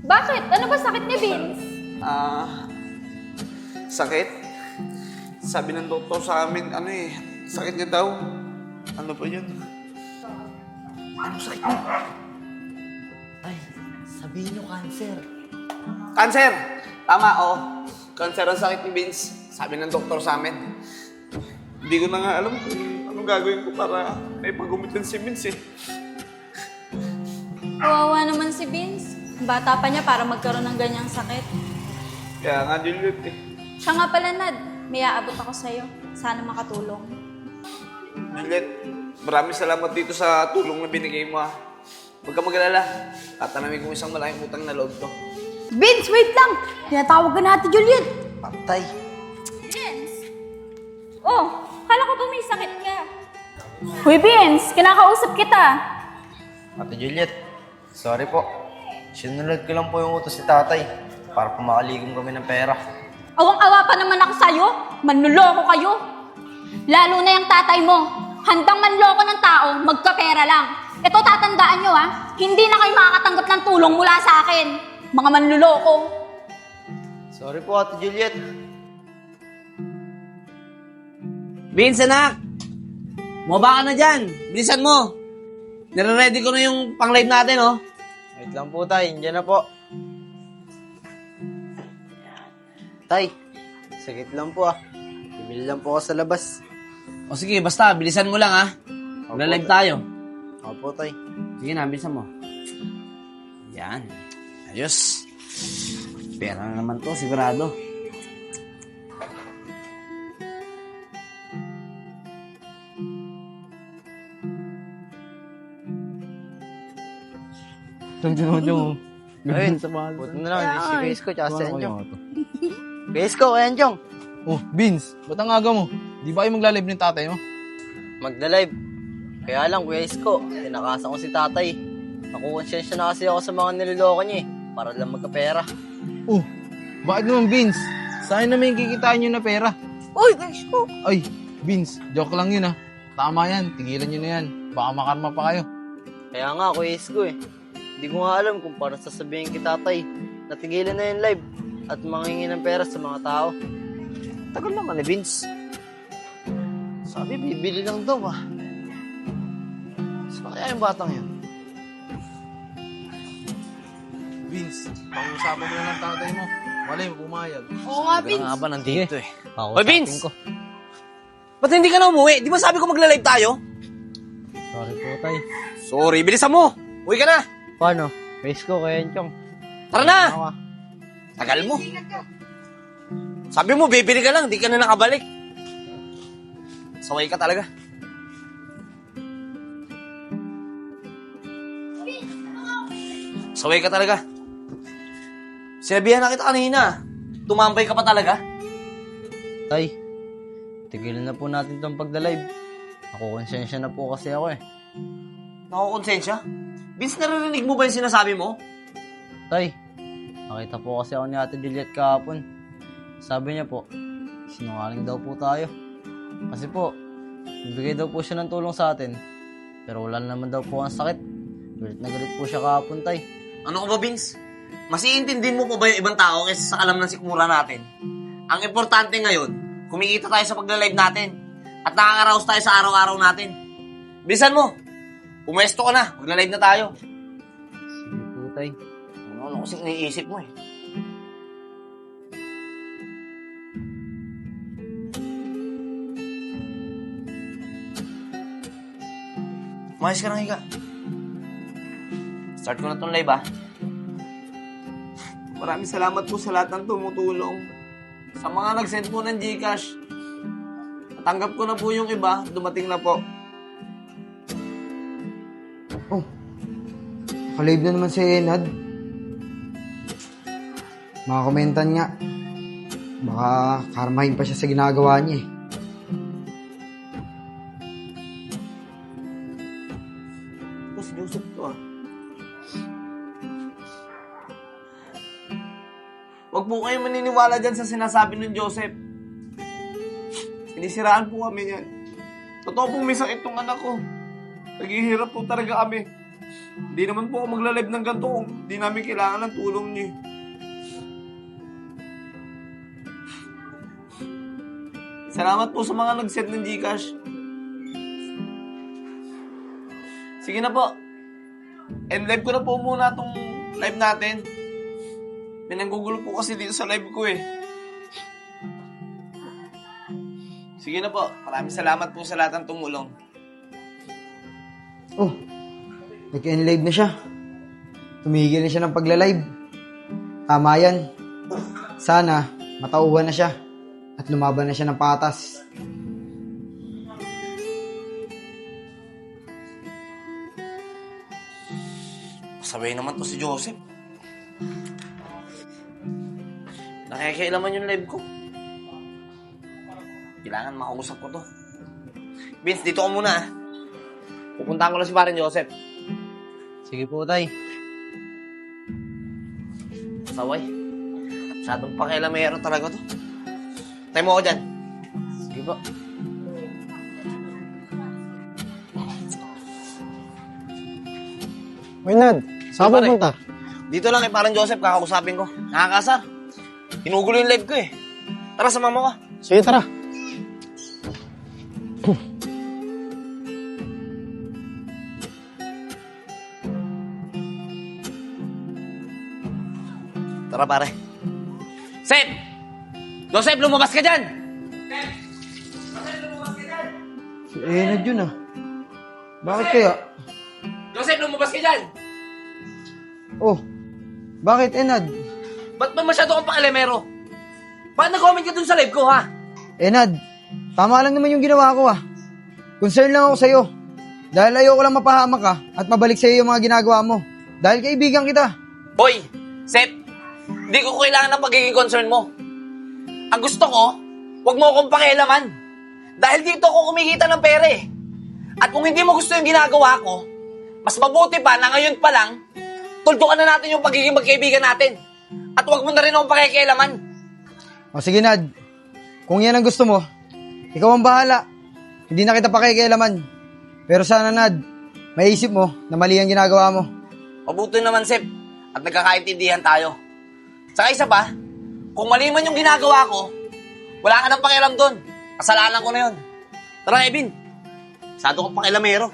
Bakit? Ano ba sakit ni Vince? Sakit? Sabi ng doktor sa amin, sakit niya daw. Ano ba yun? Ano sakit niya? Ay, sabihin nyo cancer. Cancer! Tama, oo. Cancer ang sakit ni Vince. Sabi ng doktor sa amin. Hindi ko na nga alam kung anong gagawin ko para may pagumitan si Vince eh. Kawawa naman si Vince. Bata pa niya para magkaroon ng ganyang sakit. Kaya nga, Juliet eh. Siya nga pala, Nad. May aabot ako sa'yo. Sana makatulong. Juliet, maraming salamat dito sa tulong na binigay mo ha. Huwag ka mag-alala. Tatanamin kong isang malaking utang na loob to. Vince, wait lang! Tinatawag ka natin, Juliet! Patay. Vince! Oh, kala ko ba may sakit ka? Hoy, Vince! Kinakausap kita. Ate Juliet, sorry po. Sinunod ko lang po yung utos si tatay para po makaligom kami ng pera. Awang-awa pa naman ako sa'yo. Manluloko kayo. Lalo na yung tatay mo. Handang manloko ng tao, magkapera lang. Ito tatandaan nyo hindi na kayo makakatanggap ng tulong mula sa akin. Mga manluloko. Sorry po, Ate Juliet. Vince, anak! Mababa ka na dyan. Bilisan mo. Nire-ready ko na yung pang-live natin, oh. Wait lang po, tay. Diyan na po. Tay, sakit lang po Bibili lang po ako sa labas. O sige, basta, bilisan mo lang, ha. Magla-live tayo. Opo, tay. Sige na, bilisan mo. Yan. Ayos. Pera na naman to, sigurado. Ayun, buti na lang. Si Kuya Isko, tsaka si Enjong. Kuya Isko, Kuya Enjong. Oh, Vince, ba't ang aga mo? Di ba kayo magla-live ng tatay mo? Magda-live. Kaya lang, Kuya Isko, tinakasan ko si tatay. Nakukonsensya na kasi ako sa mga niloloko niya para lang magkapera. Oh, bakit naman Vince? Saan naman yung kikitain nyo na pera? Uy, Kuya Isko! Ay, Vince, joke lang yun Tama yan, tigilan nyo na yan. Baka makarma pa kayo. Kaya nga, Kuya Isko Hindi ko nga alam kung paano sasabihin kay tatay na tigilan na yung live at manghingi ng pera sa mga tao. Tagal naman ni Vince. Sabi, bibili lang daw Saan kaya yung batang yun? Vince, pag-usapan mo na ng tatay mo. Malay mo, pumayag. Oo nga, Kaya Vince! nga ba nandito, eh. Hoy, Vince! Ba't hindi ka na umuwi? Di ba sabi ko magla-live tayo? Sorry po, tay. Sorry, bilisan mo. Uwi ka na. Paano? Kuya Isko, Kuya Enchong. Tara na. Tagal mo. Sabi mo, bibili ka lang, di ka na nakabalik. Saway ka talaga. Saway ka talaga. Sinabihan na kita kanina. Tumambay ka pa talaga. Tay, tigilan na po natin itong pagda-live. Nakukonsensya na po kasi ako Nakukonsensya? Vince, naririnig mo ba yung sinasabi mo? Tay, nakita po kasi ako ni Ate Juliet kahapon. Sabi niya po, sinungaling daw po tayo. Kasi po, nagbigay daw po siya ng tulong sa atin. Pero wala naman daw po ang sakit. Galit na galit po siya kahapon, tay. Ano ka ba, Vince? Mas iintindihin mo pa ba yung ibang tao kaysa sa alam ng sikmura natin? Ang importante ngayon, kumikita tayo sa pagla-live natin. At nakakaraos tayo sa araw-araw natin. Bilisan mo! Pumesto ka na, magla-live na tayo. Sige po, tay. Ano kasing iniisip mo eh? Umayos ka na, higa. Start ko na tong live, Maraming salamat po sa lahat ng tumutulong. Sa mga nag-send po ng GCash. Natanggap ko na po yung iba. Dumating na po. Nakalive na naman si Enad. Mga komentan nga. Baka karmahin pa siya sa ginagawa niya Ito si Joseph to Huwag po kayo maniniwala dyan sa sinasabi ng Joseph. Sinisiraan po kami yan. Totoo po may sakit tong anak ko. Naghihirap po talaga kami. Hindi naman po ako magla-live ng ganito kung hindi namin kailangan ng tulong niyo. Salamat po sa mga nag-send ng Gcash. Sige na po. End live ko na po muna itong live natin. May nanggugulo po kasi dito sa live ko eh. Sige na po. Maraming salamat po sa lahat ng tumulong. Oh, nag-live na siya. Tumigil na siya ng pagla-live. Tama yan. Sana, matauhan na siya. At lumaban na siya ng patas. Sabay naman to si Joseph. Nakikialaman yung live ko. Kailangan makausap ko to. Vince, dito ka muna ah. Pupuntahan ko lang si Parang Joseph. Sige po, tay. Saway. Masyadong pakialamero talaga to. Tayo mo ako dyan. Sige po. Uy, Nad, saan Pare. pupunta? Dito lang kay Parang Joseph, kakausapin ko. Nakakasar. Hinugulo yung live ko eh. Tara, sama mo ka. Sige, tara. Tara, pare. Seth! Joseph, lumabas ka dyan! Si Enad yun ah. Bakit kaya? Joseph, lumabas ka dyan! Oh, bakit Enad? Ba't ba masyado kang pakialamero? Bakit nag-comment ka dun sa live ko, ha? Enad, tama lang naman yung ginawa ko ah. Concern lang ako sa'yo. Dahil ayoko lang mapahamak ka at mabalik sa'yo yung mga ginagawa mo. Dahil kaibigan kita. Hoy, Seth, hindi ko kailangan ng pagiging concern mo. Ang gusto ko, huwag mo akong pakialaman. Dahil dito ako kumikita ng pera eh. At kung hindi mo gusto yung ginagawa ko, mas mabuti pa na ngayon pa lang, tuldukan na natin yung pagiging magkaibigan natin. At huwag mo na rin akong pakikialaman. O sige Nad, kung yan ang gusto mo, ikaw ang bahala. Hindi na kita pakikialaman. Pero sana Nad, maisip mo na mali ang ginagawa mo. Mabuti naman, Sep. At nagkakaintindihan tayo. Saka isa pa, kung mali man yung ginagawa ko, wala ka nang pakialam doon. Kasalanan ko na yun. Tara, Evin. Masyado kang pakialamero.